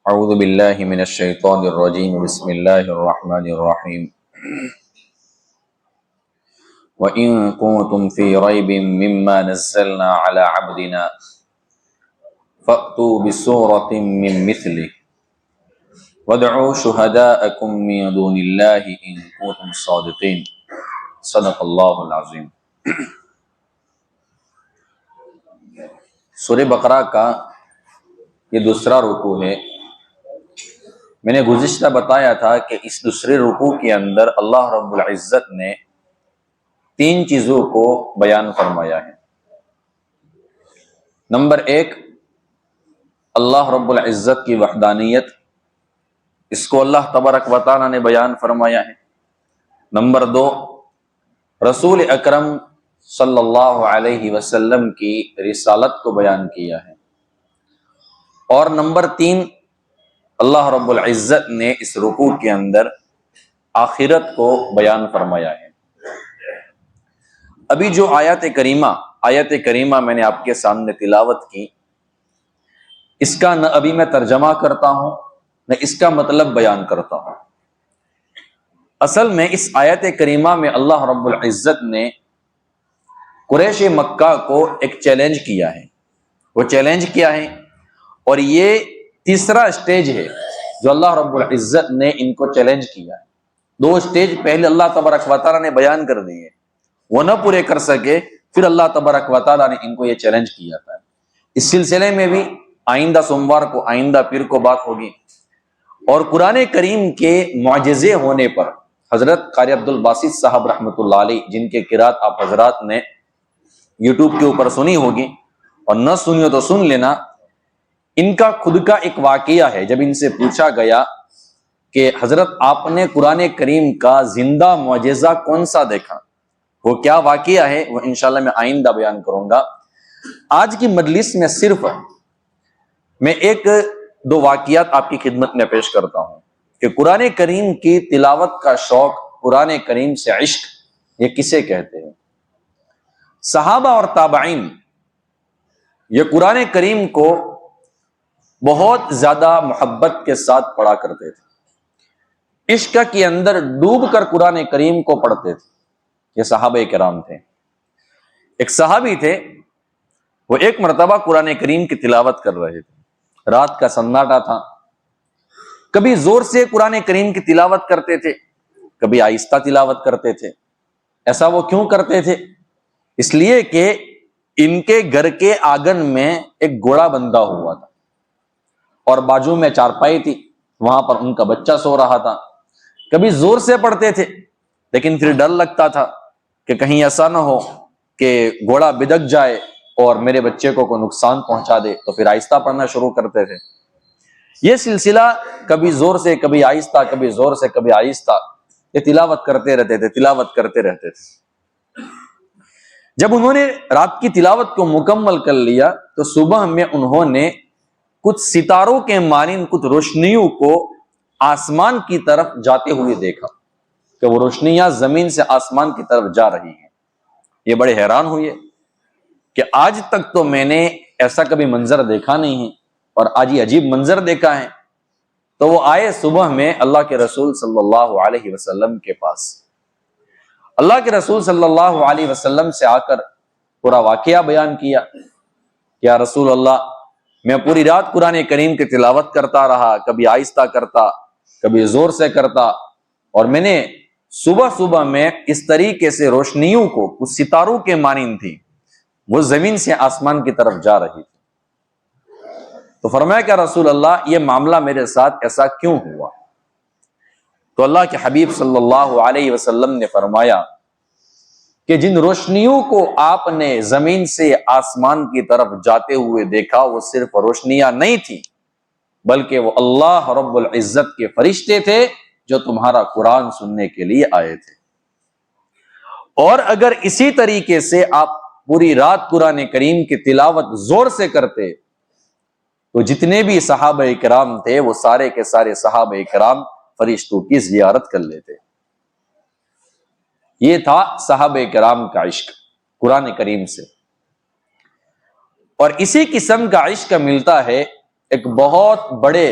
اعوذ باللہ من الشیطان الرجیم بسم اللہ الرحمن الرحیم وَإِن كُنتُمْ فِي رَيْبٍ مِّمَّا نَزَّلْنَا عَلَى عَبْدِنَا فَأْتُوا بِسُورَةٍ مِّن مِّثْلِهِ وَادْعُوا شُهَدَاءَكُم مِّن دُونِ اللَّهِ إِن كُنتُمْ صَادِقِينَ صدق اللہ العظیم۔ سورہ بقرہ کا یہ دوسرا رکوع ہے۔ میں نے گزشتہ بتایا تھا کہ اس دوسرے رکوع کے اندر اللہ رب العزت نے تین چیزوں کو بیان فرمایا ہے۔ نمبر ایک، اللہ رب العزت کی وحدانیت، اس کو اللہ تبارک و تعالیٰ نے بیان فرمایا ہے۔ نمبر دو، رسول اکرم صلی اللہ علیہ وسلم کی رسالت کو بیان کیا ہے۔ اور نمبر تین، اللہ رب العزت نے اس رکوع کے اندر آخرت کو بیان فرمایا ہے۔ ابھی جو آیت کریمہ میں نے آپ کے سامنے تلاوت کی، اس کا نہ ابھی میں ترجمہ کرتا ہوں نہ اس کا مطلب بیان کرتا ہوں۔ اصل میں اس آیت کریمہ میں اللہ رب العزت نے قریش مکہ کو ایک چیلنج کیا ہے۔ وہ چیلنج کیا ہے، اور یہ تیسرا سٹیج ہے جو اللہ رب العزت نے ان کو چیلنج کیا ہے۔ دو سٹیج پہلے اللہ تبارک و تعالیٰ نے بیان کر دیے، وہ نہ پورے کر سکے، پھر اللہ تبارک و تعالیٰ نے ان کو یہ چیلنج کیا تھا۔ اس سلسلے میں بھی آئندہ سوموار کو، آئندہ پیر کو بات ہوگی۔ اور قرآن کریم کے معجزے ہونے پر حضرت قاری عبدالباسط صاحب رحمۃ اللہ علیہ، جن کے قرات آپ حضرات نے یوٹیوب کے اوپر سنی ہوگی، اور نہ سنی ہو تو سن لینا، ان کا خود کا ایک واقعہ ہے۔ جب ان سے پوچھا گیا کہ حضرت آپ نے قرآن کریم کا زندہ معجزہ کون سا دیکھا، وہ کیا واقعہ ہے، وہ انشاءاللہ میں آئندہ بیان کروں گا۔ آج کی مجلس میں صرف میں ایک دو واقعات آپ کی خدمت میں پیش کرتا ہوں کہ قرآن کریم کی تلاوت کا شوق، قرآن کریم سے عشق، یہ کسے کہتے ہیں۔ صحابہ اور تابعین یہ قرآن کریم کو بہت زیادہ محبت کے ساتھ پڑھا کرتے تھے، عشق کے اندر ڈوب کر قرآن کریم کو پڑھتے تھے۔ یہ صحابہ کرام تھے۔ ایک صحابی تھے، وہ ایک مرتبہ قرآن کریم کی تلاوت کر رہے تھے۔ رات کا سناٹا تھا، کبھی زور سے قرآن کریم کی تلاوت کرتے تھے، کبھی آہستہ تلاوت کرتے تھے۔ ایسا وہ کیوں کرتے تھے؟ اس لیے کہ ان کے گھر کے آنگن میں ایک گھوڑا بندھا ہوا تھا، اور بازو میں چارپائی تھی، وہاں پر ان کا بچہ سو رہا تھا۔ کبھی زور سے پڑھتے تھے، لیکن پھر ڈر لگتا تھا کہ کہیں ایسا نہ ہو کہ گھوڑا بدک جائے اور میرے بچے کو کوئی نقصان پہنچا دے، تو پھر آہستہ پڑھنا شروع کرتے تھے۔ یہ سلسلہ کبھی زور سے، کبھی آہستہ، کبھی زور سے، کبھی آہستہ، یہ تلاوت کرتے رہتے تھے۔ جب انہوں نے رات کی تلاوت کو مکمل کر لیا تو صبح میں انہوں نے کچھ ستاروں کے مانند کچھ روشنیوں کو آسمان کی طرف جاتے ہوئے دیکھا، کہ وہ روشنیاں زمین سے آسمان کی طرف جا رہی ہیں۔ یہ بڑے حیران ہوئے کہ آج تک تو میں نے ایسا کبھی منظر دیکھا نہیں ہے، اور آج یہ عجیب منظر دیکھا ہے۔ تو وہ آئے صبح میں اللہ کے رسول صلی اللہ علیہ وسلم کے پاس۔ اللہ کے رسول صلی اللہ علیہ وسلم سے آ کر پورا واقعہ بیان کیا۔ یا رسول اللہ، میں پوری رات قرآن کریم کی تلاوت کرتا رہا، کبھی آہستہ کرتا، کبھی زور سے کرتا، اور میں نے صبح میں اس طریقے سے روشنیوں کو، کچھ ستاروں کے مانند تھی، وہ زمین سے آسمان کی طرف جا رہی تھی۔ تو فرمایا کہ رسول اللہ، یہ معاملہ میرے ساتھ ایسا کیوں ہوا؟ تو اللہ کے حبیب صلی اللہ علیہ وسلم نے فرمایا کہ جن روشنیوں کو آپ نے زمین سے آسمان کی طرف جاتے ہوئے دیکھا، وہ صرف روشنیاں نہیں تھی، بلکہ وہ اللہ رب العزت کے فرشتے تھے جو تمہارا قرآن سننے کے لیے آئے تھے۔ اور اگر اسی طریقے سے آپ پوری رات قرآن کریم کی تلاوت زور سے کرتے تو جتنے بھی صحابہ کرام تھے، وہ سارے کے سارے صحابہ کرام فرشتوں کی زیارت کر لیتے۔ یہ تھا صحابہ کرام کا عشق قرآن کریم سے۔ اور اسی قسم کا عشق ملتا ہے ایک بہت بڑے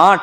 8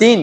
3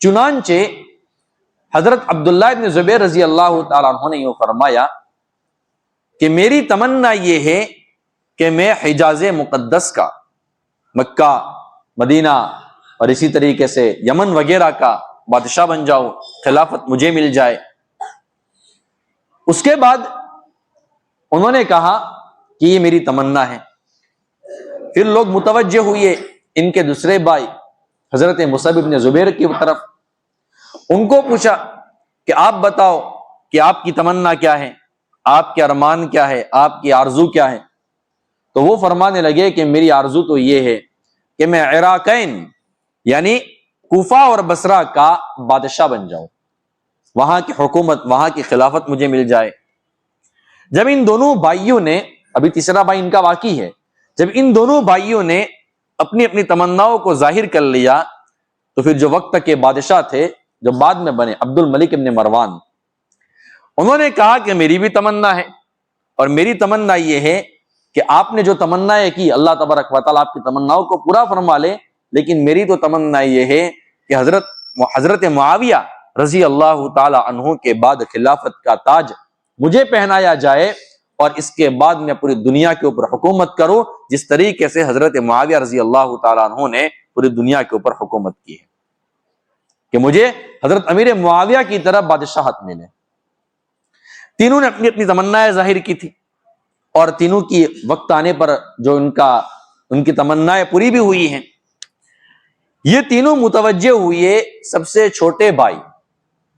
چنانچہ حضرت عبداللہ ابن زبیر رضی اللہ تعالیٰ عنہ نے یوں فرمایا کہ میری تمنا یہ ہے کہ میں حجاز مقدس کا، مکہ، مدینہ اور اسی طریقے سے یمن وغیرہ کا بادشاہ بن جاؤں، خلافت مجھے مل جائے۔ اس کے بعد انہوں نے کہا کہ یہ میری تمنا ہے۔ پھر لوگ متوجہ ہوئے ان کے دوسرے بھائی حضرت مصعب بن زبیر کی طرف، ان کو پوچھا کہ آپ بتاؤ کہ آپ کی تمنا کیا ہے، آپ کے ارمان کیا ہے، آپ کی آرزو کیا ہے؟ تو وہ فرمانے لگے کہ میری آرزو تو یہ ہے کہ میں عراقین یعنی کوفہ اور بصرہ کا بادشاہ بن جاؤں، وہاں کی حکومت، وہاں کی خلافت مجھے مل جائے۔ جب ان دونوں بھائیوں نے، ابھی تیسرا بھائی ان کا واقعی ہے، جب ان دونوں بھائیوں نے اپنی اپنی تمناؤں کو ظاہر کر لیا تو پھر جو وقت کے بادشاہ تھے جو بعد میں بنے عبد الملک ابن مروان، انہوں نے کہا کہ میری بھی تمنا ہے، اور میری تمنا یہ ہے کہ آپ نے جو تمنا کی اللہ تبارک و تعالیٰ آپ کی تمناؤں کو پورا فرما لے، لیکن میری تو تمنا یہ ہے کہ حضرت معاویہ رضی اللہ تعالی عنہ کے بعد خلافت کا تاج مجھے پہنایا جائے، اور اس کے بعد میں پوری دنیا کے اوپر حکومت کروں جس طریقے سے حضرت معاویہ رضی اللہ تعالی عنہ نے پوری دنیا کے اوپر حکومت کی ہے، کہ مجھے حضرت امیر معاویہ کی طرف بادشاہت ملے۔ تینوں نے اپنی اپنی تمنائیں ظاہر کی تھی، اور تینوں کی وقت آنے پر جو ان کی تمنائیں پوری بھی ہوئی ہیں۔ یہ تینوں متوجہ ہوئے سب سے چھوٹے بھائی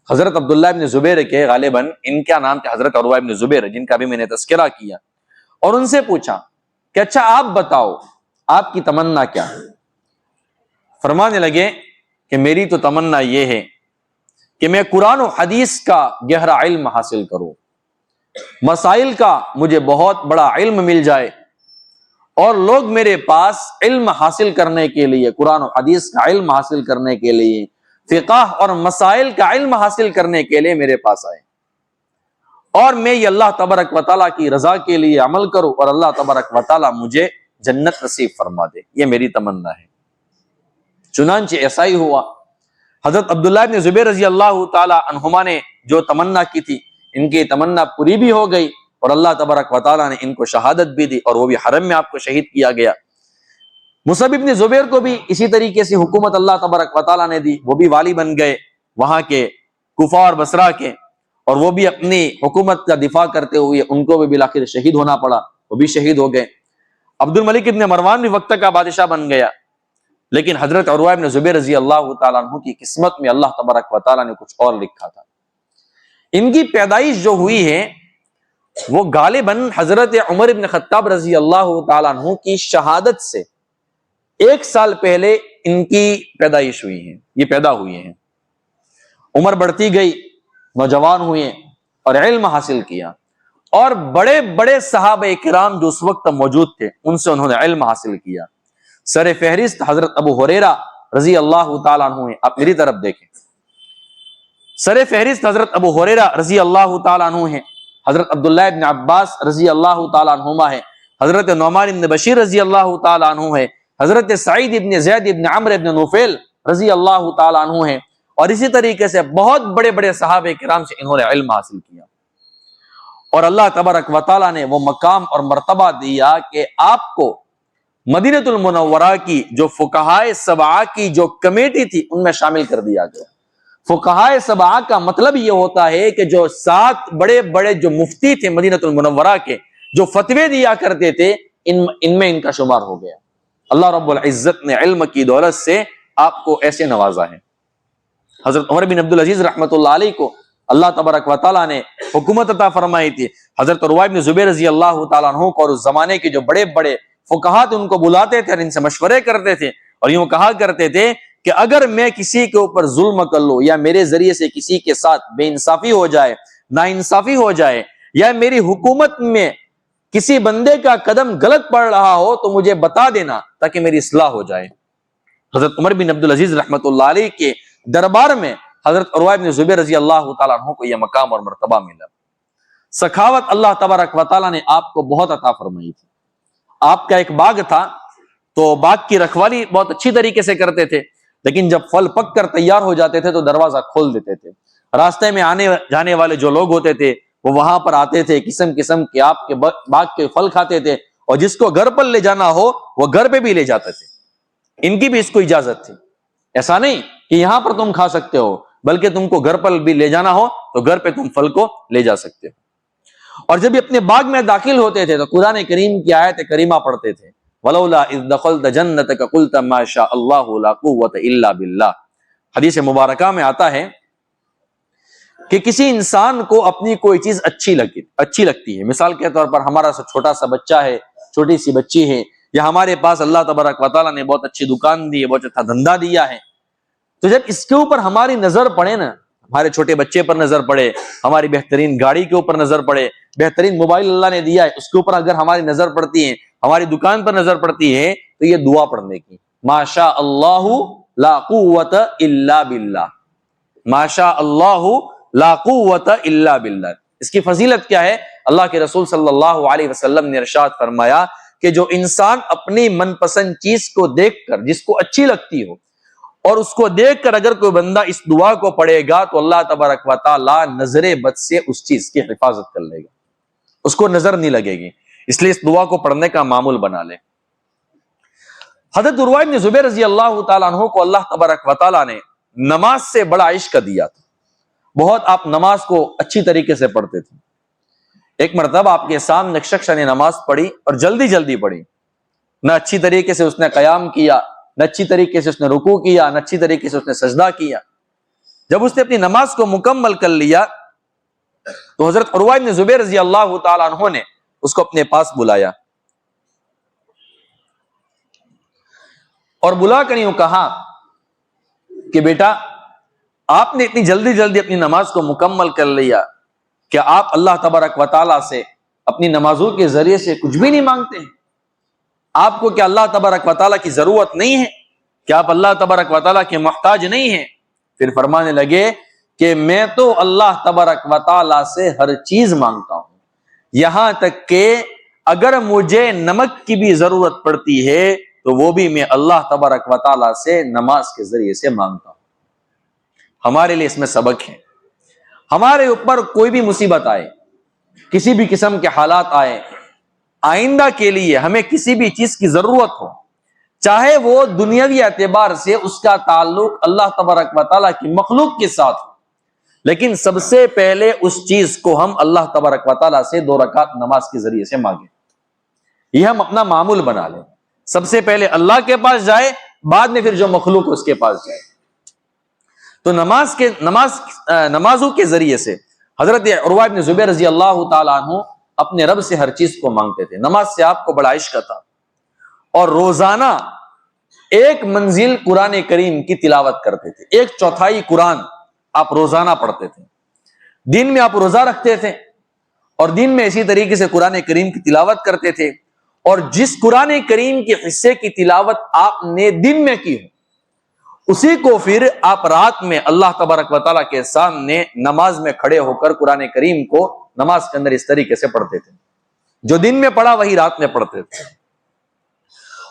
حضرت عبداللہ ابن زبیر کے، غالباً ان کا نام تھا حضرت عروہ ابن زبیر جن کا بھی میں نے تذکرہ کیا، اور ان سے پوچھا کہ اچھا آپ بتاؤ آپ کی تمنا کیا ہے؟ فرمانے لگے کہ میری تو تمنا یہ ہے کہ میں قرآن و حدیث کا گہرا علم حاصل کروں، مسائل کا مجھے بہت بڑا علم مل جائے، اور لوگ میرے پاس علم حاصل کرنے کے لیے، قرآن و حدیث کا علم حاصل کرنے کے لیے، فقہ اور مسائل کا علم حاصل کرنے کے لیے میرے پاس آئے، اور میں یہ اللہ تبارک و تعالیٰ کی رضا کے لیے عمل کروں، اور اللہ تبارک و تعالیٰ مجھے جنت نصیب فرما دے، یہ میری تمنا ہے۔ چنانچہ ایسا ہی ہوا۔ حضرت عبداللہ بن زبیر رضی اللہ تعالی عنہما نے جو تمنا کی تھی، ان کی تمنا پوری بھی ہو گئی، اور اللہ تبارک و تعالیٰ نے ان کو شہادت بھی دی، اور وہ بھی حرم میں آپ کو شہید کیا گیا۔ مصعب بن زبیر کو بھی اسی طریقے سے حکومت اللہ تبارک و تعالیٰ نے دی، وہ بھی والی بن گئے وہاں کے کوفہ اور بصرہ کے، اور وہ بھی اپنی حکومت کا دفاع کرتے ہوئے ان کو بھی بالآخر شہید ہونا پڑا، وہ بھی شہید ہو گئے۔ عبد الملک ابن مروان بھی وقت کا بادشاہ بن گیا، لیکن حضرت عروہ ابن زبیر رضی اللہ تعالیٰ عنہ کی قسمت میں اللہ تبارک و تعالیٰ نے کچھ اور لکھا تھا۔ ان کی پیدائش جو ہوئی ہے وہ غالباً حضرت عمر ابن خطاب رضی اللہ تعالیٰ عنہ کی شہادت سے 1 سال پہلے ان کی پیدائش ہوئی ہے، یہ پیدا ہوئے ہیں۔ عمر بڑھتی گئی، نوجوان ہوئے اور علم حاصل کیا، اور بڑے بڑے صحابہ کرام جو اس وقت موجود تھے ان سے انہوں نے علم حاصل کیا۔ سر فہرست حضرت ابو ہریرہ رضی اللہ تعالیٰ عنہ ہیں، آپ میری طرف دیکھیں، سر فہرست حضرت ابو ہریرہ رضی اللہ تعالیٰ عنہ ہیں، حضرت عبداللہ ابن عباس رضی اللہ تعالیٰ عنہما ہے، حضرت نعمان ابن بشیر رضی اللہ تعالیٰ عنہ ہے، حضرت سعید ابن زید ابن عمرو ابن نوفل رضی اللہ تعالیٰ عنہ ہیں، اور اسی طریقے سے بہت بڑے بڑے صحابہ کرام سے انہوں نے علم حاصل کیا، اور اللہ تبارک و تعالیٰ نے وہ مقام اور مرتبہ دیا کہ آپ کو مدینہ المنورہ کی جو فقہائے سبعہ کی جو کمیٹی تھی ان میں شامل کر دیا گیا۔ فقہائے سبعہ کا مطلب یہ ہوتا ہے کہ جو 7 بڑے بڑے جو مفتی تھے مدینہ المنورہ کے، جو فتوے دیا کرتے تھے، ان میں ان کا شمار ہو گیا۔ اللہ رب العزت نے علم کی دولت سے آپ کو ایسے نوازا ہے۔ حضرت عمر بن عبدالعزیز رحمۃ اللہ علیہ کو اللہ تبارک و تعالیٰ نے حکومت عطا فرمائی تھی۔ حضرت عروہ بن زبیر رضی اللہ تعالیٰ عنہ کو اور اس زمانے کے جو بڑے بڑے فقہات ان کو بلاتے تھے اور ان سے مشورے کرتے تھے، اور یوں کہا کرتے تھے کہ اگر میں کسی کے اوپر ظلم کر لوں، یا میرے ذریعے سے کسی کے ساتھ بے انصافی ہو جائے، ناانصافی ہو جائے، یا میری حکومت میں کسی بندے کا قدم غلط پڑ رہا ہو تو مجھے بتا دینا تاکہ میری اصلاح ہو جائے۔ حضرت عمر بن عبدالعزیز رحمۃ اللہ علیہ کے دربار میں حضرت عروہ بن زبیر رضی اللہ تعالیٰ عنہ کو یہ مقام اور مرتبہ ملا۔ سخاوت اللہ تبارک و تعالیٰ نے آپ کو بہت عطا فرمائی تھی۔ آپ کا ایک باغ تھا تو باغ کی رکھوالی بہت اچھی طریقے سے کرتے تھے، لیکن جب پھل پک کر تیار ہو جاتے تھے تو دروازہ کھول دیتے تھے. راستے میں آنے جانے والے جو لوگ ہوتے تھے وہ وہاں پر آتے تھے, قسم قسم کے آپ کے باغ کے پھل کھاتے تھے, اور جس کو گھر پر لے جانا ہو وہ گھر پہ بھی لے جاتے تھے. ان کی بھی اس کو اجازت تھی. ایسا نہیں کہ یہاں پر تم کھا سکتے ہو, بلکہ تم کو گھر پر بھی لے جانا ہو تو گھر پہ تم پھل کو لے جا سکتے ہو. اور جب یہ اپنے باغ میں داخل ہوتے تھے تو قرآن کریم کی آیت کریمہ پڑھتے تھے, وَلَوْلَا إِذْ دَخَلْتَ جَنَّتَكَ قُلْتَ مَا شَاءَ اللَّهُ لَا قُوَّةَ إِلَّا بِاللَّهِ. حدیث مبارکہ میں آتا ہے کہ کسی انسان کو اپنی کوئی چیز اچھی لگتی ہے. مثال کے طور پر ہمارا چھوٹا سا بچہ ہے, چھوٹی سی بچی ہے, یا ہمارے پاس اللہ تبارک و تعالیٰ نے بہت اچھی دکان دی ہے, بہت اچھا دھندا دیا ہے, تو جب اس کے اوپر ہماری نظر پڑے نا, ہمارے چھوٹے بچے پر نظر پڑے, ہماری بہترین گاڑی کے اوپر نظر پڑے, بہترین موبائل اللہ نے دیا ہے اس کے اوپر اگر ہماری نظر پڑتی ہے, ہماری دکان پر نظر پڑتی ہے, تو یہ دعا پڑھنے کی, ما شاء اللہ لا قوت الا باللہ, ما شاء اللہ لا قوت الا باللہ. اس کی فضیلت کیا ہے؟ اللہ کے رسول صلی اللہ علیہ وسلم نے ارشاد فرمایا کہ جو انسان اپنی من پسند چیز کو دیکھ کر, جس کو اچھی لگتی ہو, اور اس کو دیکھ کر اگر کوئی بندہ اس دعا کو پڑھے گا تو اللہ تبارک و تعالی نظر بد سے اس چیز کی حفاظت کر لے گا, اس کو نظر نہیں لگے گی. اس لیے اس دعا کو پڑھنے کا معمول بنا لے. حضرت عروہ بن زبیر رضی اللہ تعالیٰ عنہ کو اللہ تبارک و تعالیٰ نے نماز سے بڑا عشق دیا تھا. بہت آپ نماز کو اچھی طریقے سے پڑھتے تھے. ایک مرتبہ آپ کے سامنے ایک شخص نے نماز پڑھی اور جلدی جلدی پڑھی, نہ اچھی طریقے سے اس نے قیام کیا, نہ اچھی طریقے سے اس نے رکوع کیا, نہ اچھی طریقے سے اس نے سجدہ کیا. جب اس نے اپنی نماز کو مکمل کر لیا تو حضرت عروہ بن زبیر رضی اللہ تعالیٰ عنہ نے اس کو اپنے پاس بلایا اور بلا کر یوں کہا کہ بیٹا, آپ نے اتنی جلدی جلدی اپنی نماز کو مکمل کر لیا, کیا آپ اللہ تبارک و تعالیٰ سے اپنی نمازوں کے ذریعے سے کچھ بھی نہیں مانگتے ہیں؟ آپ کو کیا اللہ تبارک و تعالیٰ کی ضرورت نہیں ہے؟ کیا آپ اللہ تبارک و تعالیٰ کے محتاج نہیں ہیں؟ پھر فرمانے لگے کہ میں تو اللہ تبارک و تعالیٰ سے ہر چیز مانگتا ہوں, یہاں تک کہ اگر مجھے نمک کی بھی ضرورت پڑتی ہے تو وہ بھی میں اللہ تبارک و تعالیٰ سے نماز کے ذریعے سے مانگتا ہوں. ہمارے لیے اس میں سبق ہے. ہمارے اوپر کوئی بھی مصیبت آئے, کسی بھی قسم کے حالات آئے, آئندہ کے لیے ہمیں کسی بھی چیز کی ضرورت ہو, چاہے وہ دنیاوی اعتبار سے اس کا تعلق اللہ تبارک و تعالیٰ کی مخلوق کے ساتھ ہو, لیکن سب سے پہلے اس چیز کو ہم اللہ تبارک و تعالیٰ سے 2 رکعت نماز کے ذریعے سے مانگیں. یہ ہم اپنا معمول بنا لیں. سب سے پہلے اللہ کے پاس جائے, بعد میں پھر جو مخلوق اس کے پاس جائے. تو نمازوں کے ذریعے سے حضرت عروہ بن زبیر رضی اللہ تعالیٰ عنہ اپنے رب سے ہر چیز کو مانگتے تھے. نماز سے آپ کو بڑا عشق تھا, اور روزانہ 1 منزل قرآن کریم کی تلاوت کرتے تھے. 1/4 قرآن آپ روزانہ پڑھتے تھے. دن میں آپ روزہ رکھتے تھے اور دن میں اسی طریقے سے قرآن کریم کی تلاوت کرتے تھے, اور جس قرآن کریم کے حصے کی تلاوت آپ نے دن میں کی ہو, اسی کو پھر آپ رات میں اللہ تبارک و تعالیٰ کے سامنے نماز میں کھڑے ہو کر قرآن کریم کو نماز کے اندر اس طریقے سے پڑھتے تھے. جو دن میں پڑھا وہی رات میں پڑھتے تھے.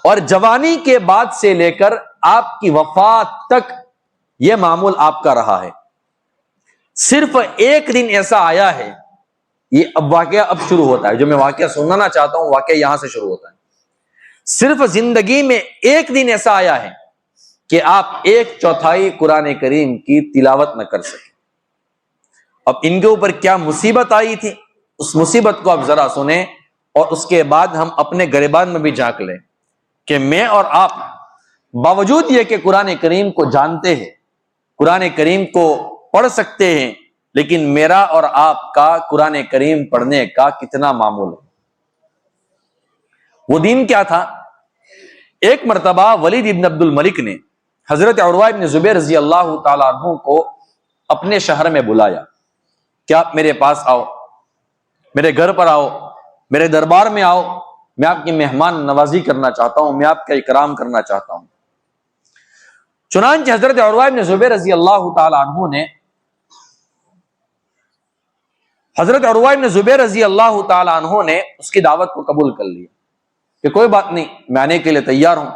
اور جوانی کے بعد سے لے کر آپ کی وفات تک یہ معمول آپ کا رہا ہے. صرف ایک دن ایسا آیا ہے, یہ اب واقعہ اب شروع ہوتا ہے, جو میں واقعہ سنانا چاہتا ہوں واقعہ یہاں سے شروع ہوتا ہے. صرف زندگی میں ایک دن ایسا آیا ہے کہ آپ 1/4 قرآن کریم کی تلاوت نہ کر سکے. اب ان کے اوپر کیا مصیبت آئی تھی, اس مصیبت کو آپ ذرا سنیں, اور اس کے بعد ہم اپنے گریبان میں بھی جھانک لیں کہ میں اور آپ باوجود یہ کہ قرآن کریم کو جانتے ہیں, قرآن کریم کو پڑھ سکتے ہیں, لیکن میرا اور آپ کا قرآن کریم پڑھنے کا کتنا معمول ہے. وہ دین کیا تھا؟ ایک مرتبہ ولید ابن عبد الملک نے حضرت عروہ ابن زبیر رضی اللہ تعالیٰ عنہ کو اپنے شہر میں بلایا کہ آپ میرے پاس آؤ, میرے گھر پر آؤ, میرے دربار میں آؤ, میں آپ کی مہمان نوازی کرنا چاہتا ہوں, میں آپ کا اکرام کرنا چاہتا ہوں. چنانچہ حضرت عروہ ابن زبیر رضی اللہ تعالیٰ عنہ نے حضرت عروہ ابن زبیر رضی اللہ تعالیٰ عنہ نے اس کی دعوت کو قبول کر لیا کہ کوئی بات نہیں, میں آنے کے لیے تیار ہوں.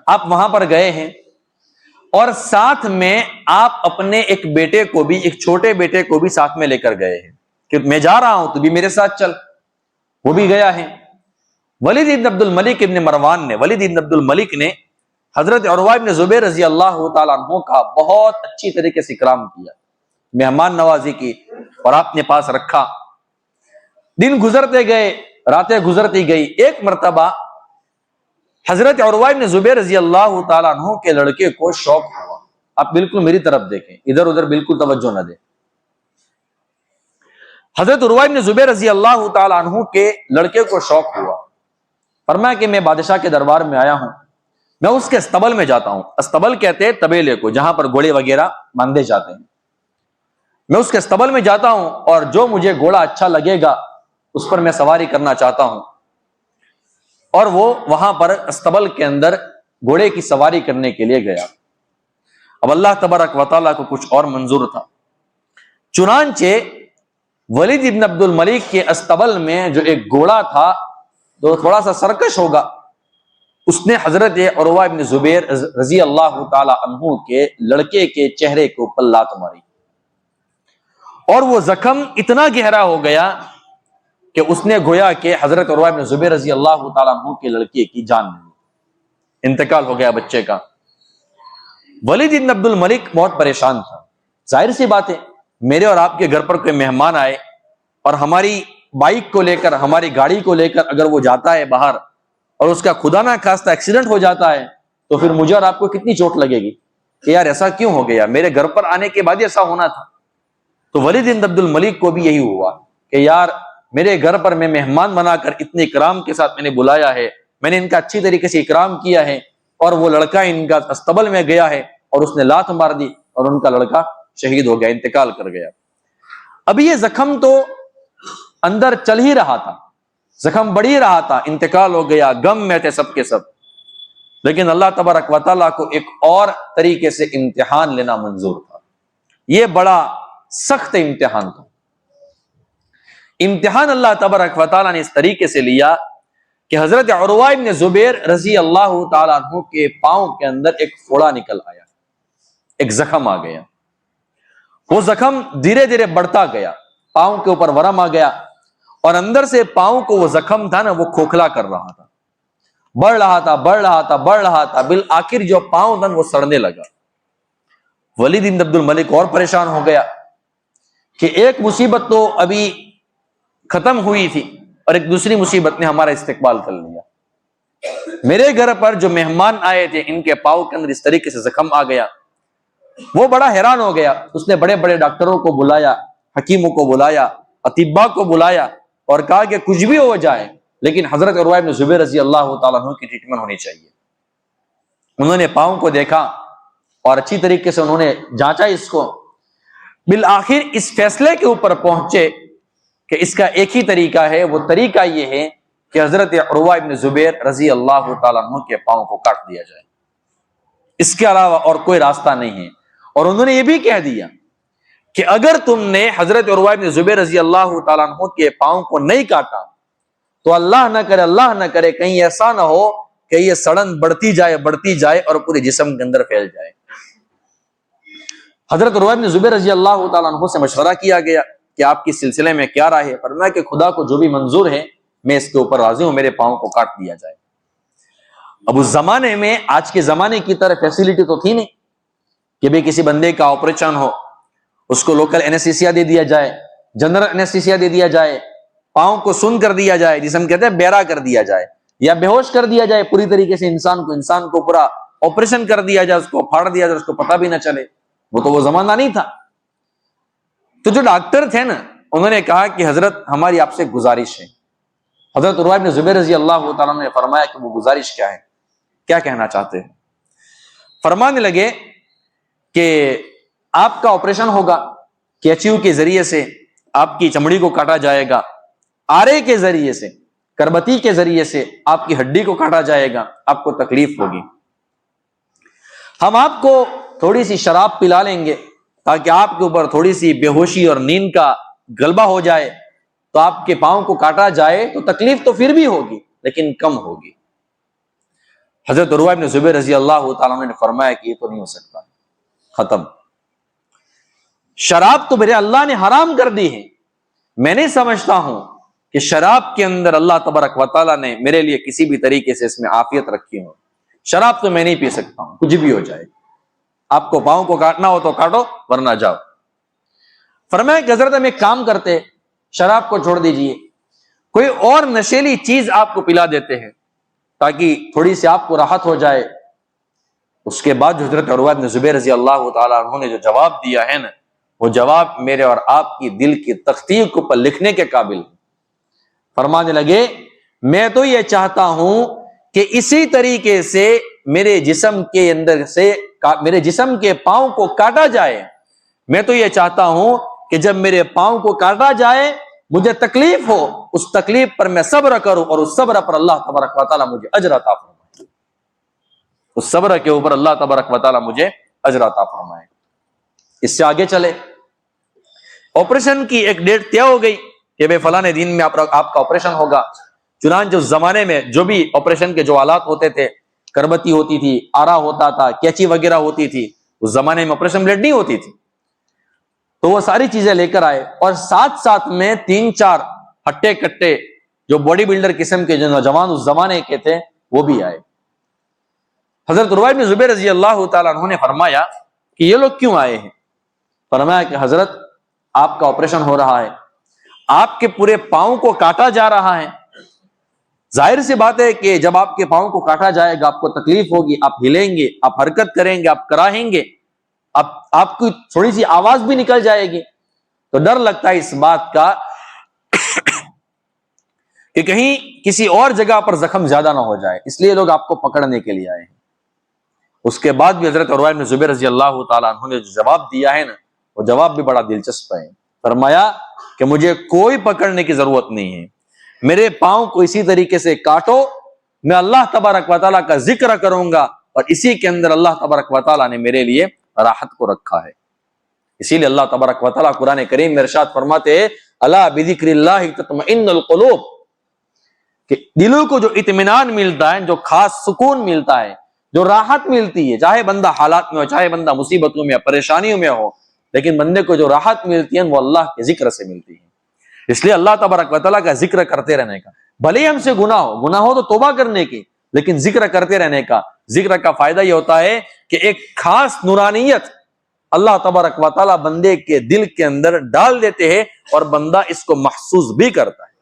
آپ وہاں پر گئے ہیں, اور ساتھ میں آپ اپنے ایک بیٹے کو بھی, ایک چھوٹے بیٹے کو بھی ساتھ میں لے کر گئے ہیں کہ میں جا رہا ہوں تو بھی میرے ساتھ چل. وہ بھی گیا ہے. ولید ابن عبد الملک ابن مروان نے, ولید ابن عبد الملک نے حضرت عروہ ابن زبیر رضی اللہ تعالیٰ عنہ کا بہت اچھی طریقے سے اکرام کیا, مہمان نوازی کی, اور آپ نے پاس رکھا. دن گزرتے گئے, راتیں گزرتی گئی. ایک مرتبہ حضرت عروہ ابن زبیر رضی اللہ تعالیٰ عنہ کے لڑکے کو شوق ہوا. آپ بالکل میری طرف دیکھیں, ادھر ادھر بالکل توجہ نہ دیں. حضرت عروہ ابن زبیر رضی اللہ تعالیٰ عنہ کے لڑکے کو شوق ہوا. فرمایا کہ میں بادشاہ کے دربار میں آیا ہوں, میں اس کے استبل میں جاتا ہوں. استبل کہتے ہیں طبیلے کو جہاں پر گھوڑے وغیرہ باندھے جاتے ہیں. میں اس کے استبل میں جاتا ہوں اور جو مجھے گھوڑا اچھا لگے گا اس پر میں سواری کرنا چاہتا ہوں. اور وہ وہاں پر استبل کے اندر گھوڑے کی سواری کرنے کے لیے گیا. اب اللہ تبارک و تعالیٰ کو کچھ اور منظور تھا. چنانچہ ولید ابن عبد الملک کے استبل میں جو ایک گھوڑا تھا جو تھوڑا سا سرکش ہوگا, اس نے حضرت عروہ ابن زبیر رضی اللہ تعالی عنہ کے لڑکے کے چہرے کے اوپر لات ماری, اور وہ زخم اتنا گہرا ہو گیا کہ اس نے گویا کہ حضرت عروہ ابن زبیر رضی اللہ تعالی عنہ کے لڑکے کی جان لے لی. انتقال ہو گیا بچے کا. ولید ابن عبد الملک بہت پریشان تھا. ظاہر سی بات ہے, میرے اور آپ کے گھر پر کوئی مہمان آئے اور ہماری بائک کو لے کر, ہماری گاڑی کو لے کر اگر وہ جاتا ہے باہر اور اس کا خدا نہ خواستہ ایکسیڈنٹ ہو جاتا ہے تو پھر مجھے اور آپ کو کتنی چوٹ لگے گی کہ یار ایسا کیوں ہو گیا, میرے گھر پر آنے کے بعد ایسا ہونا تھا. تو ولید بن عبد الملک کو بھی یہی ہوا کہ یار میرے گھر پر میں مہمان بنا کر اتنے اکرام کے ساتھ میں نے بلایا ہے, میں نے ان کا اچھی طریقے سے اکرام کیا ہے, اور وہ لڑکا ان کا استبل میں گیا ہے اور اس نے لات مار دی اور ان کا لڑکا شہید ہو گیا, انتقال کر گیا. ابھی یہ زخم تو اندر چل ہی رہا تھا, زخم بڑھ ہی رہا تھا, انتقال ہو گیا, غم میں تھے سب کے سب. لیکن اللہ تبارک و تعالیٰ کو ایک اور طریقے سے امتحان لینا منظور تھا. یہ بڑا سخت امتحان تھا. امتحان اللہ تبارک و تعالیٰ نے اس طریقے سے لیا کہ حضرت عروہ ابن زبیر رضی اللہ تعالیٰ عنہ کے پاؤں کے اندر ایک پھوڑا نکل آیا, ایک زخم آ گیا. وہ زخم دھیرے دھیرے بڑھتا گیا, پاؤں کے اوپر ورم آ گیا, اور اندر سے پاؤں کو وہ زخم تھا نا وہ کھوکھلا کر رہا تھا, بڑھ رہا تھا, بڑھ رہا تھا, بڑھ رہا تھا. بالآخر جو پاؤں تھا وہ سڑنے لگا. ولید بن عبد الملک اور پریشان ہو گیا کہ ایک مصیبت تو ابھی ختم ہوئی تھی اور ایک دوسری مصیبت نے ہمارا استقبال کر لیا. میرے گھر پر جو مہمان آئے تھے ان کے پاؤں کے اندر اس طریقے سے زخم آ گیا. وہ بڑا حیران ہو گیا. اس نے بڑے بڑے ڈاکٹروں کو بلایا, حکیموں کو بلایا, اطباء کو بلایا اور کہا کہ کچھ بھی ہو جائے لیکن حضرت عروہ بن زبیر رضی اللہ تعالیٰ عنہ کی ٹریٹمنٹ ہونی چاہیے. انہوں نے پاؤں کو دیکھا اور اچھی طریقے سے انہوں نے جانچا اس کو. بالآخر اس فیصلے کے اوپر پہنچے کہ اس کا ایک ہی طریقہ ہے, وہ طریقہ یہ ہے کہ حضرت عروہ ابن زبیر رضی اللہ تعالیٰ عنہ کے پاؤں کو کاٹ دیا جائے, اس کے علاوہ اور کوئی راستہ نہیں ہے. اور انہوں نے یہ بھی کہہ دیا کہ اگر تم نے حضرت عروہ ابن زبیر رضی اللہ تعالیٰ عنہ کے پاؤں کو نہیں کاٹا تو اللہ نہ کرے کہیں ایسا نہ ہو کہ یہ سڑن بڑھتی جائے اور پورے جسم کے اندر پھیل جائے. حضرت عروہ ابن زبیر رضی اللہ تعالیٰ عنہ سے مشورہ کیا گیا کہ آپ کی سلسلے میں کیا رائے ہے؟ فرمایا کہ خدا کو جو بھی منظور ہے میں اس کے اوپر راضی ہوں, میرے پاؤں کو کاٹ دیا جائے. اب اس زمانے میں آج کے زمانے کی طرح فیسلٹی تو تھی نہیں کہ بھی کسی بندے کا آپریشن ہو اس کو لوکل اینستھیسیا دے دیا جائے, جنرل اینستھیسیا دے دیا جائے, پاؤں کو سن کر دیا جائے جسے ہم کہتے ہیں بیرا کر دیا جائے, یا بے ہوش کر دیا جائے پوری طریقے سے انسان کو پورا آپریشن کر دیا جائے, اس کو پھاڑ دیا جائے, اس کو پتہ بھی نہ چلے. وہ تو وہ زمانہ نہیں تھا. تو جو ڈاکٹر تھے نا انہوں نے کہا کہ حضرت ہماری آپ سے گزارش ہے. حضرت عروہ بن زبیر رضی اللہ تعالیٰ نے فرمایا کہ وہ گزارش کیا ہے, کیا کہنا چاہتے ہیں؟ فرمانے لگے کہ آپ کا آپریشن ہوگا, کیچیو کے ذریعے سے آپ کی چمڑی کو کاٹا جائے گا, آرے کے ذریعے سے, کربتی کے ذریعے سے آپ کی ہڈی کو کاٹا جائے گا, آپ کو تکلیف ہوگی. ہم آپ کو تھوڑی سی شراب پلا لیں گے تاکہ آپ کے اوپر تھوڑی سی بے ہوشی اور نیند کا غلبہ ہو جائے, تو آپ کے پاؤں کو کاٹا جائے تو تکلیف تو پھر بھی ہوگی لیکن کم ہوگی. حضرت عروہ بن زبیر رضی اللہ تعالیٰ عنہ نے فرمایا کہ یہ تو نہیں ہو سکتا، ختم، شراب تو میرے اللہ نے حرام کر دی ہے، میں نہیں سمجھتا ہوں کہ شراب کے اندر اللہ تبارک و تعالیٰ نے میرے لیے کسی بھی طریقے سے اس میں عافیت رکھی ہو، شراب تو میں نہیں پی سکتا ہوں، کچھ بھی ہو جائے، آپ کو پاؤں کو کاٹنا ہو تو کاٹو ورنہ جاؤ۔ فرمایا کہ حضرت ہم ایک کام کرتے، شراب کو چھوڑ دیجئے، کوئی اور نشیلی چیز آپ کو پلا دیتے ہیں تاکہ تھوڑی سی آپ کو راحت ہو جائے۔ اس کے بعد جو حضرت عروہ بن زبیر رضی اللہ تعالیٰ عنہ نے جو جواب دیا ہے نا، وہ جواب میرے اور آپ کی دل کی تختی کے اوپر لکھنے کے قابل ہے۔ فرمانے لگے میں تو یہ چاہتا ہوں کہ اسی طریقے سے میرے جسم کے اندر سے میرے جسم کے پاؤں کو کاٹا جائے، میں تو یہ چاہتا ہوں کہ جب میرے پاؤں کو کاٹا جائے مجھے تکلیف ہو، اس تکلیف پر میں صبر کروں اور اس صبر پر اللہ تبارک و تعالیٰ مجھے اجر عطا فرمائے، اس صبر کے اوپر اللہ تبارک و تعالیٰ مجھے اجر عطا فرمائے۔ اس سے آگے چلے، آپریشن کی ایک ڈیٹ طے ہو گئی کہ بھائی فلاں دن میں آپ کا آپریشن ہوگا۔ چنانچہ اس زمانے میں جو بھی آپریشن کے جو آلات ہوتے تھے، کربتی ہوتی تھی، آرا ہوتا تھا، کیچی وغیرہ ہوتی تھی، اس زمانے میں آپریشن بلیڈ نہیں ہوتی تھی، تو وہ ساری چیزیں لے کر آئے، اور ساتھ ساتھ میں 3-4 ہٹے کٹے جو باڈی بلڈر قسم کے جو نوجوان اس زمانے کے تھے وہ بھی آئے۔ حضرت عروہ بن زبیر رضی اللہ تعالیٰ عنہ نے فرمایا کہ یہ لوگ کیوں آئے ہیں؟ فرمایا کہ حضرت آپ کا آپریشن ہو رہا ہے، آپ کے پورے پاؤں کو کاٹا جا رہا ہے، ظاہر سی بات ہے کہ جب آپ کے پاؤں کو کاٹا جائے گا آپ کو تکلیف ہوگی، آپ ہلیں گے، آپ حرکت کریں گے، آپ کراہیں گے، آپ کی تھوڑی سی آواز بھی نکل جائے گی، تو ڈر لگتا ہے اس بات کا کہ کہیں کسی اور جگہ پر زخم زیادہ نہ ہو جائے، اس لیے لوگ آپ کو پکڑنے کے لیے آئے ہیں۔ اس کے بعد بھی حضرت عروہ بن زبیر رضی اللہ تعالیٰ عنہ نے جو جواب دیا ہے نا، وہ جواب بھی بڑا دلچسپ ہے۔ فرمایا کہ مجھے کوئی پکڑنے کی ضرورت نہیں ہے، میرے پاؤں کو اسی طریقے سے کاٹو، میں اللہ تبارک و تعالیٰ کا ذکر کروں گا، اور اسی کے اندر اللہ تبارک و تعالیٰ نے میرے لیے راحت کو رکھا ہے۔ اسی لیے اللہ تبارک و تعالیٰ قرآن کریم میں ارشاد فرماتے ہیں الا بذکر اللہ تطمئن القلوب، کہ دلوں کو جو اطمینان ملتا ہے، جو خاص سکون ملتا ہے، جو راحت ملتی ہے، چاہے بندہ حالات میں ہو، چاہے بندہ مصیبتوں میں پریشانیوں میں ہو، لیکن بندے کو جو راحت ملتی ہے وہ اللہ کے ذکر سے ملتی ہے۔ اس لیے اللہ تبارک و تعالیٰ کا ذکر کرتے رہنے کا، بھلے ہی ہم سے گناہ ہو تو توبہ کرنے کی، لیکن ذکر کرتے رہنے کا۔ ذکر کا فائدہ یہ ہوتا ہے کہ ایک خاص نورانیت اللہ تبارک و تعالیٰ بندے کے دل کے اندر ڈال دیتے ہیں، اور بندہ اس کو محسوس بھی کرتا ہے،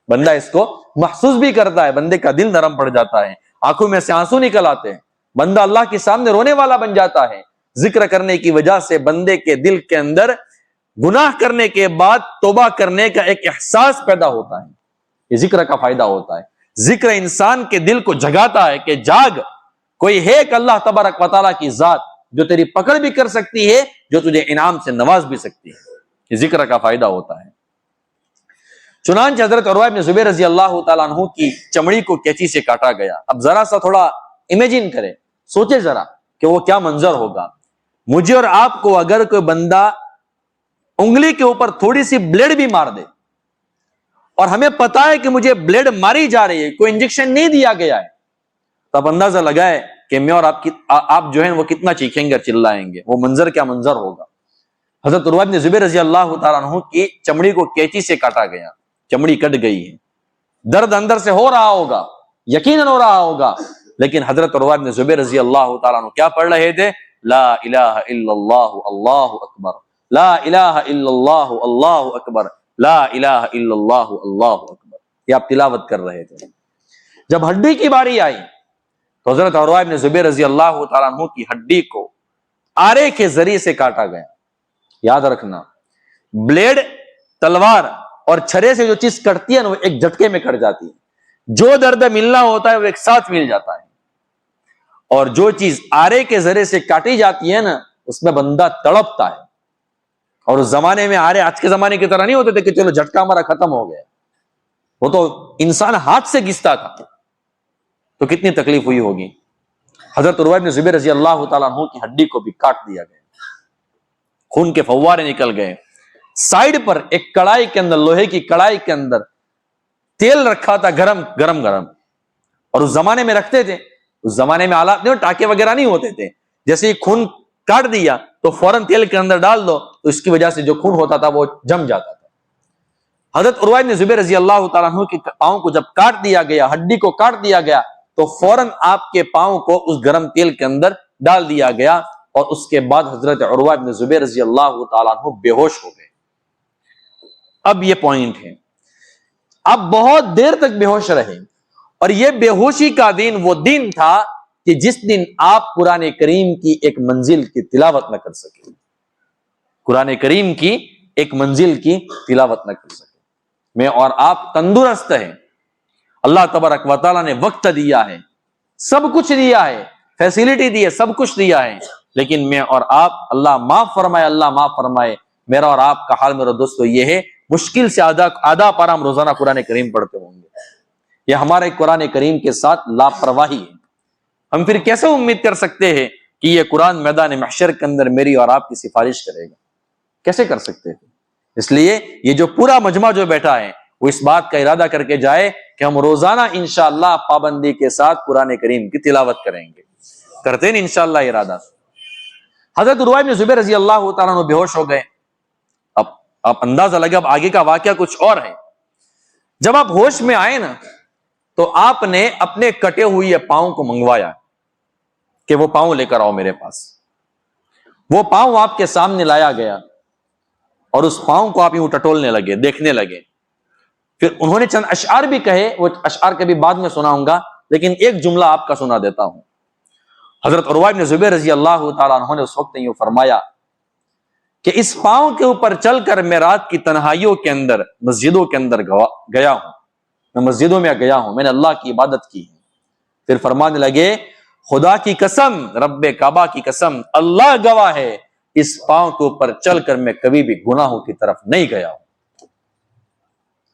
بندہ اس کو محسوس بھی کرتا ہے، بندے کا دل نرم پڑ جاتا ہے، آنکھوں میں سے آنسو نکل آتے ہیں، بندہ اللہ کے سامنے رونے والا بن جاتا ہے۔ ذکر کرنے کی وجہ سے بندے کے دل کے اندر گناہ کرنے کے بعد توبہ کرنے کا ایک احساس پیدا ہوتا ہے، یہ ذکر کا فائدہ ہوتا ہے۔ ذکر انسان کے دل کو جگاتا ہے کہ جاگ، کوئی ہے کہ اللہ تبارک و تعالیٰ کی ذات جو تیری پکڑ بھی کر سکتی ہے، جو تجھے انعام سے نواز بھی سکتی ہے، یہ ذکر کا فائدہ ہوتا ہے۔ چنانچہ حضرت عروہ بن زبیر رضی اللہ تعالیٰ عنہ کی چمڑی کو کینچی سے کاٹا گیا۔ اب ذرا سا تھوڑا امیجن کرے، سوچے ذرا کہ وہ کیا منظر ہوگا۔ مجھے اور آپ کو اگر کوئی بندہ انگلی کے اوپر تھوڑی سی بلیڈ بھی مار دے، اور ہمیں پتا ہے کہ مجھے بلیڈ ماری جا رہی ہے، کوئی انجیکشن نہیں دیا گیا ہے، تو اب اندازہ لگائے کہ میں اور آپ جو ہیں وہ کتنا چیخیں گے اور چلائیں گے، وہ منظر کیا منظر ہوگا۔ حضرت عروہ بن زبیر رضی اللہ تعالیٰ عنہ کی چمڑی کو کینچی سے کاٹا گیا، چمڑی کٹ گئی ہے، درد اندر سے ہو رہا ہوگا، یقیناً ہو رہا ہوگا، لیکن حضرت عروہ بن زبیر رضی اللہ تعالیٰ عنہ کیا پڑھ رہے تھے؟ لا الہ الا اللہ اللہ اکبر، لا الہ الا اللہ اللہ اکبر، لا الہ الا اللہ اللہ اکبر، یہ آپ تلاوت کر رہے تھے۔ جب ہڈی کی باری آئی تو حضرت عروہ بن زبیر رضی اللہ تعالیٰ عنہ کی ہڈی کو آرے کے ذریعے سے کاٹا گیا۔ یاد رکھنا، بلیڈ، تلوار اور چھرے سے جو چیز کٹتی ہے نا، وہ ایک جھٹکے میں کٹ جاتی ہے، جو درد ملنا ہوتا ہے وہ ایک ساتھ مل جاتا ہے، اور جو چیز آرے کے ذریعے سے کاٹی جاتی ہے نا، اس میں بندہ تڑپتا ہے۔ اور اس زمانے میں آرے آج کے زمانے کی طرح نہیں ہوتے تھے کہ چلو جھٹکا ہمارا ختم ہو گیا، وہ تو انسان ہاتھ سے گھستا تھا، تو کتنی تکلیف ہوئی ہوگی۔ حضرت عروہ بن زبیر رضی اللہ تعالیٰ عنہ کی ہڈی کو بھی کاٹ دیا گیا، خون کے فوارے نکل گئے۔ سائیڈ پر ایک کڑائی کے اندر، لوہے کی کڑائی کے اندر تیل رکھا تھا، گرم گرم گرم، اور اس زمانے میں رکھتے تھے اس زمانے میں آلات نہیں، ٹانکے وغیرہ نہیں ہوتے تھے، جیسے ہی خون کاٹ دیا تو فوراً تیل کے اندر ڈال دو تو اس کی وجہ سے جو خون ہوتا تھا وہ جم جاتا تھا۔ حضرت عروہ بن زبیر رضی اللہ تعالیٰ عنہ کے پاؤں کو جب کاٹ دیا گیا، ہڈی کو کاٹ دیا گیا، تو فوراً آپ کے پاؤں کو اس گرم تیل کے اندر ڈال دیا گیا، اور اس کے بعد حضرت عروہ بن زبیر رضی اللہ تعالیٰ عنہ بے ہوش ہو گئے۔ اب یہ پوائنٹ ہے، اب بہت دیر تک بے ہوش رہے، اور یہ بے ہوشی کا دن وہ دن تھا کہ جس دن آپ قرآن کریم کی ایک منزل کی تلاوت نہ کر سکے، قرآن کریم کی ایک منزل کی تلاوت نہ کر سکے۔ میں اور آپ تندرست ہیں، اللہ تبارک و تعالیٰ نے وقت دیا ہے، سب کچھ دیا ہے، فیسلٹی دی ہے، سب کچھ دیا ہے، لیکن میں اور آپ، اللہ معاف فرمائے، اللہ معاف فرمائے، میرا اور آپ کا حال میرا دوستو یہ ہے، مشکل سے آدھا پارہ ہم روزانہ قرآن کریم پڑھتے ہوں گے۔ یہ ہمارے قرآن کریم کے ساتھ لاپرواہی ہے۔ ہم پھر کیسے امید کر سکتے ہیں کہ یہ قرآن میدان محشر کے اندر میری اور آپ کی سفارش کرے گا؟ کیسے کر سکتے ہیں؟ اس لیے یہ جو پورا مجمع جو بیٹھا ہے وہ اس بات کا ارادہ کر کے جائے کہ ہم روزانہ انشاءاللہ پابندی کے ساتھ قرآن کریم کی تلاوت کریں گے۔ کرتے ہیں انشاءاللہ ارادہ۔ حضرت عروہ بن زبیر رضی اللہ تعالیٰ عنہ بے ہوش ہو گئے۔ اب آپ اندازہ لگا اب آگے کا واقعہ کچھ اور ہے۔ جب آپ ہوش میں آئے نا تو آپ نے اپنے کٹے ہوئے پاؤں کو منگوایا کہ وہ پاؤں لے کر آؤ میرے پاس۔ وہ پاؤں آپ کے سامنے لایا گیا اور اس پاؤں کو آپ یوں ٹٹولنے لگے، دیکھنے لگے۔ پھر انہوں نے چند اشعار بھی کہے، وہ اشعار کبھی بعد میں سناؤں گا، لیکن ایک جملہ آپ کا سنا دیتا ہوں۔ حضرت عروہ بن زبیر رضی اللہ تعالیٰ عنہ نے اس وقت یوں فرمایا کہ اس پاؤں کے اوپر چل کر میں رات کی تنہائیوں کے اندر مسجدوں کے اندر گیا ہوں، میں مسجدوں میں گیا ہوں، میں نے اللہ کی عبادت کی ہے۔ پھر فرمانے لگے خدا کی قسم، رب کعبہ کی قسم، اللہ گواہ ہے، اس پاؤں کے اوپر چل کر میں کبھی بھی گناہوں کی طرف نہیں گیا ہوں،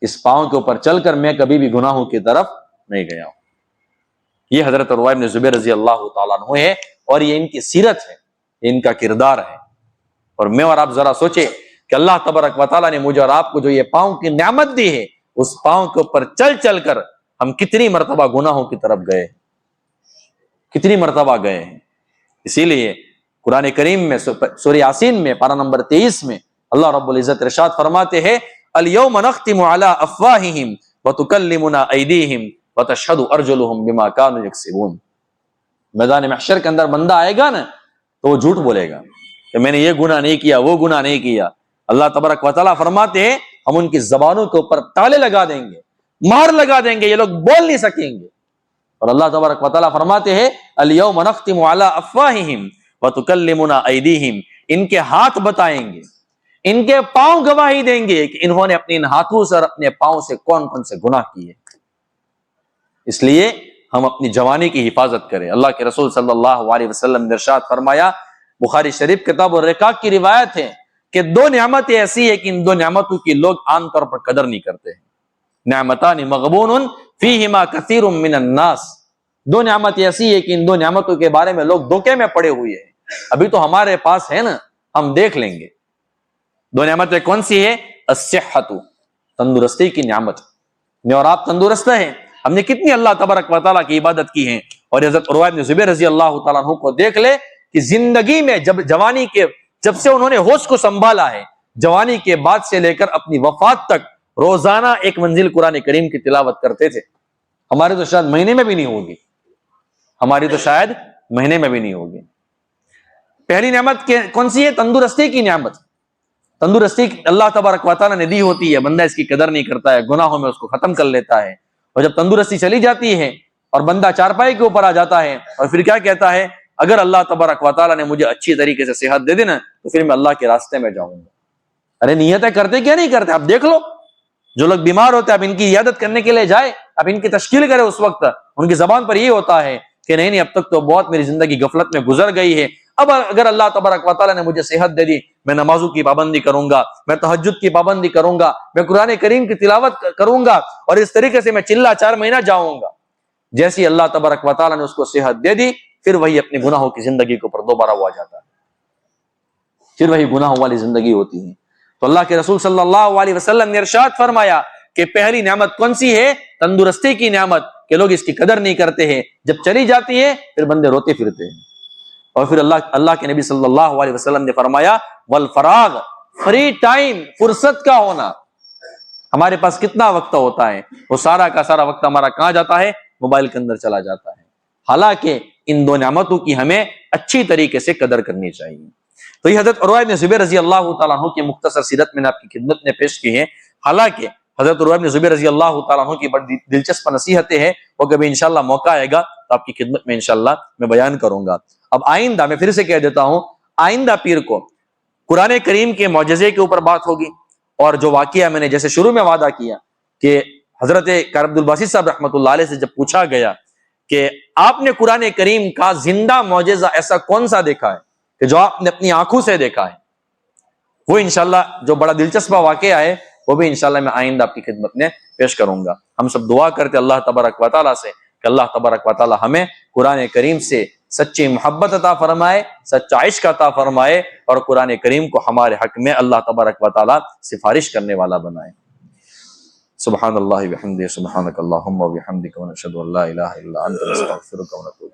اس پاؤں کے اوپر چل کر میں کبھی بھی گناہوں کی طرف نہیں گیا ہوں۔ یہ حضرت عروہ بن زبیر رضی اللہ تعالیٰ عنہ ہے، اور یہ ان کی سیرت ہے، یہ ان کا کردار ہے۔ اور میں اور آپ ذرا سوچیں کہ اللہ تبارک و تعالیٰ نے مجھے اور آپ کو جو یہ پاؤں کی نعمت دی ہے، اس پاؤں کے اوپر چل چل کر ہم کتنی مرتبہ گناہوں کی طرف گئے، کتنی مرتبہ گئے ہیں۔ اسی لیے قرآن کریم میں سورہ یاسین میں پارہ نمبر 23 میں اللہ رب العزت ارشاد فرماتے ہیں الیوم نختم علی افواہہم وتکلمنا ایدیہم وتشہد ارجلہم بما کانوا یکسبون۔ میدان محشر کے اندر بندہ آئے گا نا تو وہ جھوٹ بولے گا کہ میں نے یہ گناہ نہیں کیا، وہ گناہ نہیں کیا۔ اللہ تبارک و تعالیٰ فرماتے ہیں ہم ان کی زبانوں کے اوپر تالے لگا دیں گے، مہر لگا دیں گے، یہ لوگ بول نہیں سکیں گے۔ اور اللہ تبارک و تعالیٰ فرماتے ہیں الیوم نختم علی افواہہم وتکلمنا ایدیہم، ان کے ہاتھ بتائیں گے، ان کے پاؤں گواہی دیں گے کہ انہوں نے اپنے ان ہاتھوں سے اور اپنے پاؤں سے کون کون سے گناہ کیے۔ اس لیے ہم اپنی جوانی کی حفاظت کریں۔ اللہ کے رسول صلی اللہ علیہ وسلم نے ارشاد فرمایا، بخاری شریف کتاب الرقاق کی روایت ہے کہ دو نعمتیں ایسی ہیں کہ ان دو نعمتوں کی لوگ عام طور پر قدر نہیں کرتے ہیں۔ نعمتان مغبون فیہما کثیر من الناس، دو نعمتیں ایسی ہیں کہ ان دو نعمتوں کے بارے میں لوگ دھوکے میں پڑے ہوئے ہیں۔ ابھی تو ہمارے پاس ہے نا، ہم دیکھ لیں گے۔ دو نعمتیں کون سی ہے؟ الصحت، تندرستی کی نعمت۔ میں اور آپ تندرست ہیں، ہم نے کتنی اللہ تبارک و تعالیٰ کی عبادت کی ہے۔ اور حضرت عروہ بن زبیر رضی اللہ تعالیٰ عنہ کو دیکھ لے کہ زندگی میں جب سے انہوں نے ہوش کو سنبھالا ہے، جوانی کے بعد سے لے کر اپنی وفات تک روزانہ ایک منزل قرآن کریم کی تلاوت کرتے تھے۔ ہمارے تو شاید مہینے میں بھی نہیں ہوگی، ہماری تو شاید مہینے میں بھی نہیں ہوگی۔ پہلی نعمت کون سی ہے؟ تندرستی کی نعمت۔ تندرستی اللہ تبارک و تعالیٰ نے دی ہوتی ہے، بندہ اس کی قدر نہیں کرتا ہے، گناہوں میں اس کو ختم کر لیتا ہے۔ اور جب تندرستی چلی جاتی ہے اور بندہ چارپائی کے اوپر آ جاتا ہے اور پھر کیا کہتا ہے، اگر اللہ تبارک و تعالیٰ نے مجھے اچھی طریقے سے صحت دے دی نا تو پھر میں اللہ کے راستے میں جاؤں گا۔ ارے نیتیں کرتے کیا نہیں کرتے؟ اب دیکھ لو، جو لوگ بیمار ہوتے ہیں اب ان کی عیادت کرنے کے لیے جائے، اب ان کی تشکیل کرے، اس وقت ان کی زبان پر یہ ہوتا ہے کہ نہیں اب تک تو بہت میری زندگی غفلت میں گزر گئی ہے، اب اگر اللہ تبارک و تعالیٰ نے مجھے صحت دے دی، میں نمازوں کی پابندی کروں گا، میں تہجد کی پابندی کروں گا، میں قرآن کریم کی تلاوت کروں گا، اور اس طریقے سے میں چلا 4 مہینہ جاؤں گا۔ جیسی اللہ تبارک و تعالیٰ نے اس کو صحت دے دی، پھر وہی اپنی گناہوں کی زندگی کے اوپر دوبارہ ہوا جاتا ہے، پھر وہی گناہوں والی زندگی ہوتی ہے۔ تو اللہ کے رسول صلی اللہ علیہ وسلم نے ارشاد فرمایا کہ پہلی نعمت کون سی ہے؟ تندرستی کی نعمت۔ کہ لوگ اس کی قدر نہیں کرتے ہیں، جب چلی جاتی ہے پھر بندے روتے پھرتے ہیں۔ اور پھر اللہ کے نبی صلی اللہ علیہ وسلم نے فرمایا والفراغ، فری ٹائم، فرصت کا ہونا۔ ہمارے پاس کتنا وقت ہوتا ہے، وہ سارا کا سارا وقت ہمارا کہاں جاتا ہے؟ موبائل کے اندر چلا جاتا ہے۔ حالانکہ ان دو نعمتوں کی ہمیں اچھی طریقے سے قدر کرنی چاہیے۔ تو یہ حضرت عروہ بن زبیر رضی اللہ تعالیٰ عنہ کی مختصر سیرت میں نے آپ کی خدمت میں پیش کی ہے۔ حالانکہ حضرت عروہ بن زبیر رضی اللہ تعالیٰ عنہ کی بڑی دلچسپ نصیحتیں ہیں، وہ کبھی انشاءاللہ موقع آئے گا تو آپ کی خدمت میں انشاءاللہ میں بیان کروں گا۔ اب آئندہ میں پھر سے کہہ دیتا ہوں، آئندہ پیر کو قرآن کریم کے معجزے کے اوپر بات ہوگی، اور جو واقعہ میں نے جیسے شروع میں وعدہ کیا کہ حضرت قاری عبدالباسط صاحب رحمۃ اللہ علیہ سے جب پوچھا گیا کہ آپ نے قرآن کریم کا زندہ معجزہ ایسا کون سا دیکھا ہے کہ جو آپ نے اپنی آنکھوں سے دیکھا ہے، وہ انشاءاللہ جو بڑا دلچسپ واقعہ ہے وہ بھی انشاءاللہ میں آئندہ آپ کی خدمت میں پیش کروں گا۔ ہم سب دعا کرتے اللہ تبارک و تعالیٰ سے کہ اللہ تبارک و تعالیٰ ہمیں قرآن کریم سے سچی محبت عطا فرمائے، سچا عشق عطا فرمائے، اور قرآن کریم کو ہمارے حق میں اللہ تبارک و تعالیٰ سفارش کرنے والا بنائے۔ سبحان اللہ وبحمدہ، سبحانک اللہم وبحمدک، ونشہد ان لا الہ الا انت، نستغفرک ونتوب